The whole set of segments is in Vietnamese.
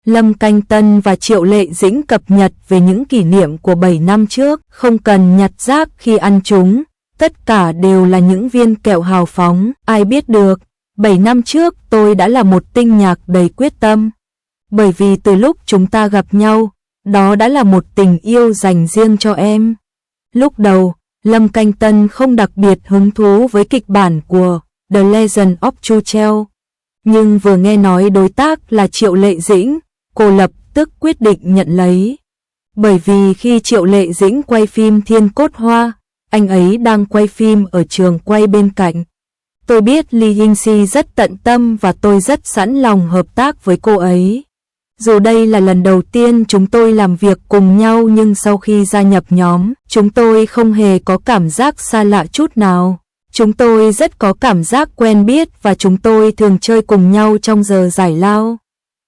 Lâm Canh Tân và Triệu Lệ Dĩnh cập nhật về những kỷ niệm của 7 năm trước, không cần nhặt rác khi ăn chúng, tất cả đều là những viên kẹo hào phóng, ai biết được, 7 năm trước tôi đã là một tinh nhạc đầy quyết tâm. Bởi vì từ lúc chúng ta gặp nhau, đó đã là một tình yêu dành riêng cho em. Lúc đầu, Lâm Canh Tân không đặc biệt hứng thú với kịch bản của The Legend of Chu Treo. Nhưng vừa nghe nói đối tác là Triệu Lệ Dĩnh, cô lập tức quyết định nhận lấy. Bởi vì khi Triệu Lệ Dĩnh quay phim Thiên Cốt Hoa, anh ấy đang quay phim ở trường quay bên cạnh. Tôi biết Lee Hinh-si rất tận tâm và tôi rất sẵn lòng hợp tác với cô ấy. Dù đây là lần đầu tiên chúng tôi làm việc cùng nhau nhưng sau khi gia nhập nhóm, chúng tôi không hề có cảm giác xa lạ chút nào. Chúng tôi rất có cảm giác quen biết và chúng tôi thường chơi cùng nhau trong giờ giải lao.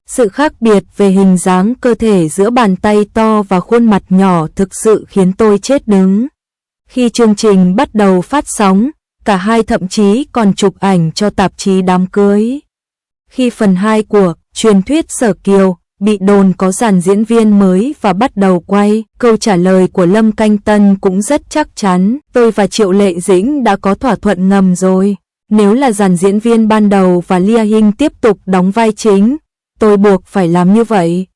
Sự khác biệt về hình dáng cơ thể giữa bàn tay to và khuôn mặt nhỏ thực sự khiến tôi chết đứng. Khi chương trình bắt đầu phát sóng, cả hai thậm chí còn chụp ảnh cho tạp chí đám cưới. Khi phần 2 của Truyền thuyết Sở Kiều bị đồn có dàn diễn viên mới và bắt đầu quay, câu trả lời của Lâm Canh Tân cũng rất chắc chắn, tôi và Triệu Lệ Dĩnh đã có thỏa thuận ngầm rồi. Nếu là dàn diễn viên ban đầu và Lia Hinh tiếp tục đóng vai chính, tôi buộc phải làm như vậy.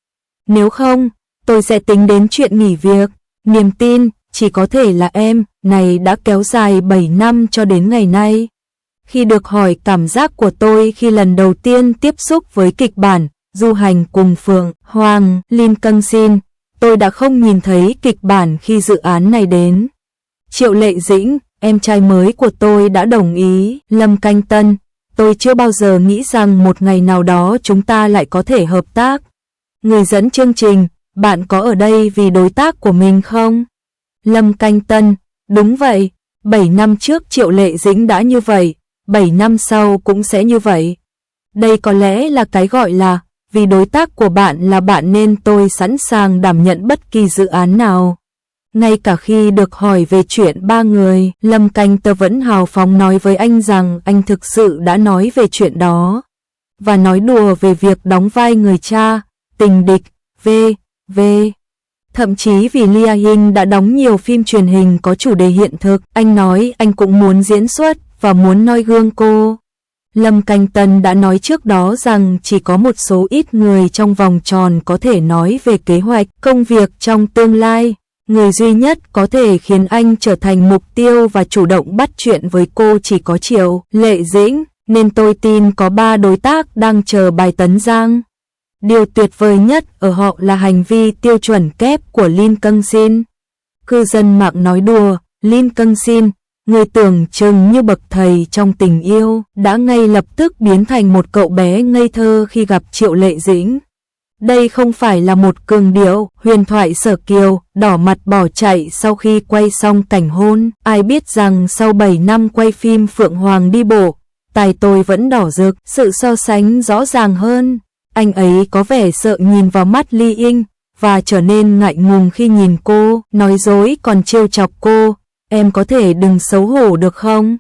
Nếu không, tôi sẽ tính đến chuyện nghỉ việc. Niềm tin, chỉ có thể là em, này đã kéo dài 7 năm cho đến ngày nay. Khi được hỏi cảm giác của tôi khi lần đầu tiên tiếp xúc với kịch bản Du hành cùng Phượng Hoàng Lim Căng Sin, tôi đã không nhìn thấy kịch bản khi dự án này đến. Triệu Lệ Dĩnh, em trai mới của tôi đã đồng ý. Lâm Canh Tân, tôi chưa bao giờ nghĩ rằng một ngày nào đó chúng ta lại có thể hợp tác. Người dẫn chương trình, bạn có ở đây vì đối tác của mình không? Lâm Canh Tân, đúng vậy, 7 năm trước Triệu Lệ Dĩnh đã như vậy, 7 năm sau cũng sẽ như vậy. Đây có lẽ là cái gọi là vì đối tác của bạn là bạn nên tôi sẵn sàng đảm nhận bất kỳ dự án nào. Ngay cả khi được hỏi về chuyện 3 người, Lâm Canh Tân vẫn hào phóng nói với anh rằng anh thực sự đã nói về chuyện đó. Và nói đùa về việc đóng vai người cha, tình địch, v.v. Thậm chí vì Lia Hinh đã đóng nhiều phim truyền hình có chủ đề hiện thực, anh nói anh cũng muốn diễn xuất và muốn noi gương cô. Lâm Canh Tân đã nói trước đó rằng chỉ có một số ít người trong vòng tròn có thể nói về kế hoạch công việc trong tương lai. Người duy nhất có thể khiến anh trở thành mục tiêu và chủ động bắt chuyện với cô chỉ có Triệu Lệ Dĩnh, nên tôi tin có 3 đối tác đang chờ bài tấn giang. Điều tuyệt vời nhất ở họ là hành vi tiêu chuẩn kép của Lim Căng Sin. Cư dân mạng nói đùa, Lim Căng Sin, người tưởng chừng như bậc thầy trong tình yêu, đã ngay lập tức biến thành một cậu bé ngây thơ khi gặp Triệu Lệ Dĩnh. Đây không phải là một cường điệu, huyền thoại Sở Kiều, đỏ mặt bỏ chạy sau khi quay xong cảnh hôn. Ai biết rằng sau 7 năm quay phim Phượng Hoàng đi bộ, tai tôi vẫn đỏ rực, sự so sánh rõ ràng hơn. Anh ấy có vẻ sợ nhìn vào mắt Ly Inh, và trở nên ngại ngùng khi nhìn cô, nói dối còn trêu chọc cô, em có thể đừng xấu hổ được không?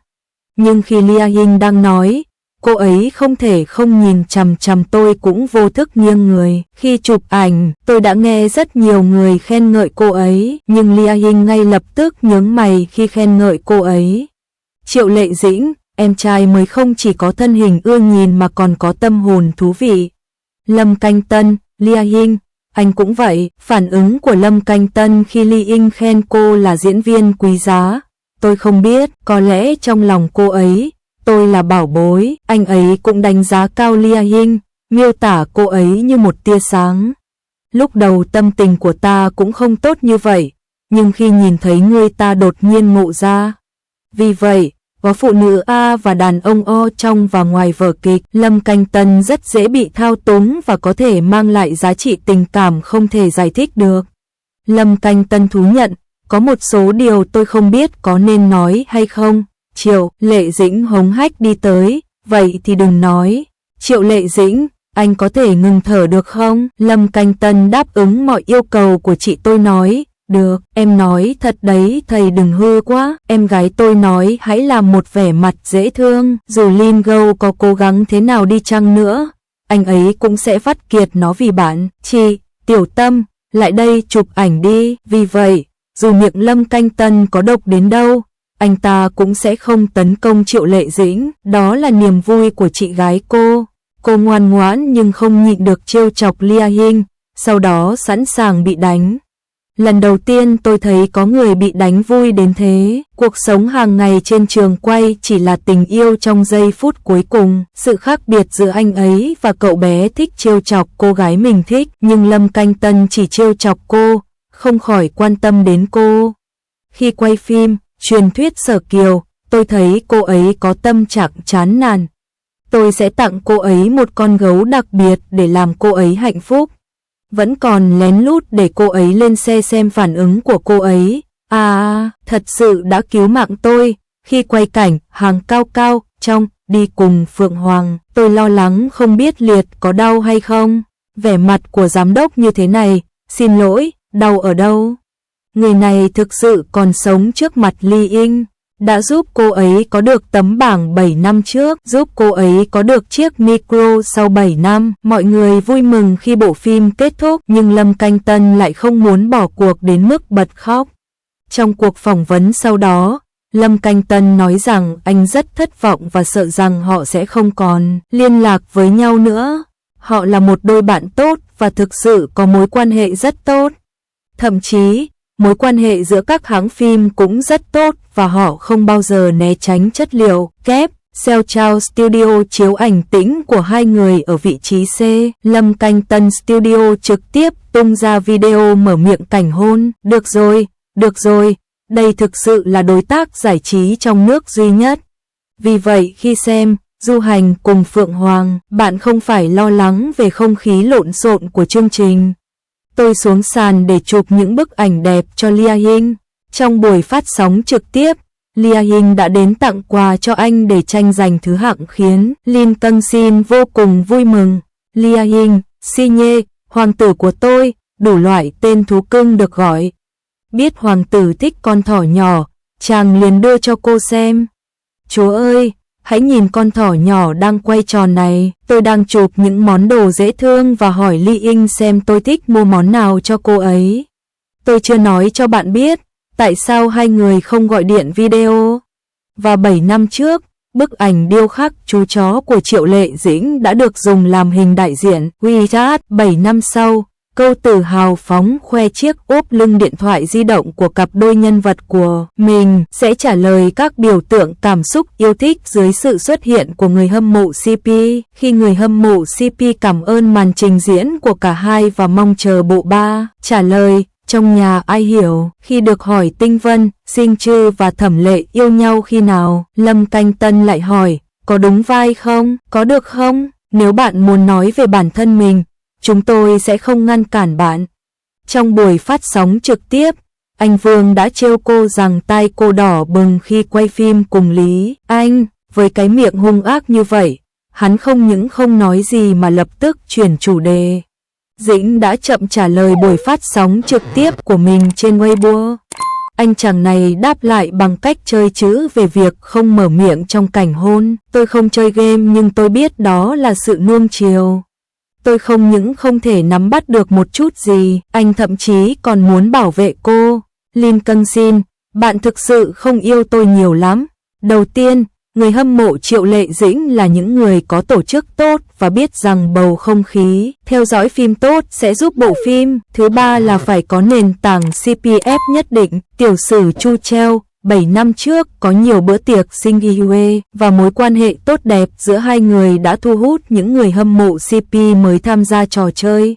Nhưng khi Lia Hinh đang nói, cô ấy không thể không nhìn chằm chằm tôi cũng vô thức nghiêng người. Khi chụp ảnh, tôi đã nghe rất nhiều người khen ngợi cô ấy, nhưng Lia Hinh ngay lập tức nhướng mày khi khen ngợi cô ấy. Triệu Lệ Dĩnh, em trai mới không chỉ có thân hình ưa nhìn mà còn có tâm hồn thú vị. Lâm Canh Tân, Lia Hinh, anh cũng vậy. Phản ứng của Lâm Canh Tân khi Ly Inh khen cô là diễn viên quý giá. Tôi không biết, có lẽ trong lòng cô ấy, tôi là bảo bối. Anh ấy cũng đánh giá cao Lia Hinh, miêu tả cô ấy như một tia sáng. Lúc đầu tâm tình của ta cũng không tốt như vậy, nhưng khi nhìn thấy người ta đột nhiên ngộ ra. Vì vậy, có phụ nữ A và đàn ông O trong và ngoài vở kịch, Lâm Canh Tân rất dễ bị thao túng và có thể mang lại giá trị tình cảm không thể giải thích được. Lâm Canh Tân thú nhận, có một số điều tôi không biết có nên nói hay không. Triệu Lệ Dĩnh hống hách đi tới, vậy thì đừng nói. Triệu Lệ Dĩnh, anh có thể ngừng thở được không? Lâm Canh Tân đáp ứng mọi yêu cầu của chị tôi nói. Được, em nói thật đấy, thầy đừng hư quá. Em gái tôi nói hãy làm một vẻ mặt dễ thương. Dù Lin Go có cố gắng thế nào đi chăng nữa, anh ấy cũng sẽ vắt kiệt nó vì bạn. Chị, Tiểu Tâm, lại đây chụp ảnh đi. Vì vậy, dù miệng Lâm Canh Tân có độc đến đâu, anh ta cũng sẽ không tấn công Triệu Lệ Dĩnh. Đó là niềm vui của chị gái cô. Cô ngoan ngoãn nhưng không nhịn được trêu chọc Lia Hinh, sau đó sẵn sàng bị đánh. Lần đầu tiên tôi thấy có người bị đánh vui đến thế. Cuộc sống hàng ngày trên trường quay chỉ là tình yêu trong giây phút cuối cùng. Sự khác biệt giữa anh ấy và cậu bé thích trêu chọc cô gái mình thích, nhưng Lâm Canh Tân chỉ trêu chọc cô, không khỏi quan tâm đến cô. Khi quay phim Truyền thuyết Sở Kiều, tôi thấy cô ấy có tâm trạng chán nản. Tôi sẽ tặng cô ấy một con gấu đặc biệt để làm cô ấy hạnh phúc. Vẫn còn lén lút để cô ấy lên xe xem phản ứng của cô ấy. Thật sự đã cứu mạng tôi. Khi quay cảnh hàng cao cao trong đi cùng Phượng Hoàng, tôi lo lắng không biết Liệt có đau hay không. Vẻ mặt của giám đốc như thế này, xin lỗi, đau ở đâu? Người này thực sự còn sống trước mặt Ly Inh, đã giúp cô ấy có được tấm bảng 7 năm trước, giúp cô ấy có được chiếc micro sau 7 năm. Mọi người vui mừng khi bộ phim kết thúc, nhưng Lâm Canh Tân lại không muốn bỏ cuộc đến mức bật khóc. Trong cuộc phỏng vấn sau đó, Lâm Canh Tân nói rằng anh rất thất vọng và sợ rằng họ sẽ không còn liên lạc với nhau nữa. Họ là một đôi bạn tốt và thực sự có mối quan hệ rất tốt. Thậm chí, mối quan hệ giữa các hãng phim cũng rất tốt và họ không bao giờ né tránh chất liệu kép. Seo Chao Studio chiếu ảnh tĩnh của hai người ở vị trí C. Lâm Canh Tân Studio trực tiếp tung ra video mở miệng cảnh hôn. Được rồi, đây thực sự là đối tác giải trí trong nước duy nhất. Vì vậy khi xem Du Hành cùng Phượng Hoàng, bạn không phải lo lắng về không khí lộn xộn của chương trình. Tôi xuống sàn để chụp những bức ảnh đẹp cho Lia Hinh. Trong buổi phát sóng trực tiếp, Lia Hinh đã đến tặng quà cho anh để tranh giành thứ hạng khiến Lin Cân Sin vô cùng vui mừng. Lia Hinh, Si Nhê, hoàng tử của tôi, đủ loại tên thú cưng được gọi. Biết hoàng tử thích con thỏ nhỏ, chàng liền đưa cho cô xem. Chúa ơi, hãy nhìn con thỏ nhỏ đang quay tròn này. Tôi đang chụp những món đồ dễ thương và hỏi Ly Inh xem tôi thích mua món nào cho cô ấy. Tôi chưa nói cho bạn biết, tại sao hai người không gọi điện video. Và 7 năm trước, bức ảnh điêu khắc chú chó của Triệu Lệ Dĩnh đã được dùng làm hình đại diện WeChat. 7 năm sau, câu từ hào phóng khoe chiếc ốp lưng điện thoại di động của cặp đôi nhân vật của mình sẽ trả lời các biểu tượng cảm xúc yêu thích dưới sự xuất hiện của người hâm mộ CP. Khi người hâm mộ CP cảm ơn màn trình diễn của cả hai và mong chờ bộ 3, trả lời, trong nhà ai hiểu. Khi được hỏi Tinh Vân, Sinh Trư và Thẩm Lệ yêu nhau khi nào, Lâm Canh Tân lại hỏi, có đúng vai không, có được không? Nếu bạn muốn nói về bản thân mình, chúng tôi sẽ không ngăn cản bạn. Trong buổi phát sóng trực tiếp, anh Vương đã trêu cô rằng tai cô đỏ bừng khi quay phim cùng Lý Anh. Với cái miệng hung ác như vậy, hắn không những không nói gì mà lập tức chuyển chủ đề. Dĩnh đã chậm trả lời buổi phát sóng trực tiếp của mình trên Weibo. Anh chàng này đáp lại bằng cách chơi chữ về việc không mở miệng trong cảnh hôn. Tôi không chơi game nhưng tôi biết đó là sự nuông chiều. Tôi không những không thể nắm bắt được một chút gì, anh thậm chí còn muốn bảo vệ cô. Lin Cân Sin, bạn thực sự không yêu tôi nhiều lắm. Đầu tiên, người hâm mộ Triệu Lệ Dĩnh là những người có tổ chức tốt và biết rằng bầu không khí theo dõi phim tốt sẽ giúp bộ phim. Thứ ba là phải có nền tảng CPF nhất định. Tiểu sử Chu Treo 7 năm trước có nhiều bữa tiệc sinh Yue và mối quan hệ tốt đẹp giữa hai người đã thu hút những người hâm mộ CP mới tham gia trò chơi.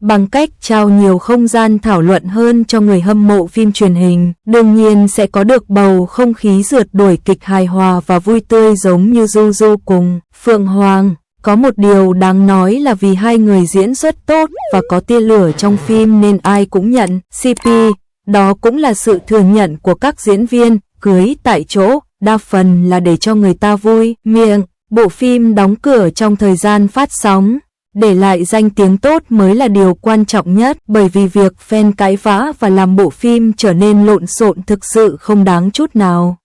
Bằng cách trao nhiều không gian thảo luận hơn cho người hâm mộ phim truyền hình, đương nhiên sẽ có được bầu không khí rượt đuổi kịch hài hòa và vui tươi giống như Du cùng Phượng Hoàng. Có một điều đáng nói là vì hai người diễn xuất tốt và có tia lửa trong phim nên ai cũng nhận CP. Đó cũng là sự thừa nhận của các diễn viên, cưới tại chỗ, đa phần là để cho người ta vui miệng. Bộ phim đóng cửa trong thời gian phát sóng, để lại danh tiếng tốt mới là điều quan trọng nhất, bởi vì việc fan cãi vã và làm bộ phim trở nên lộn xộn thực sự không đáng chút nào.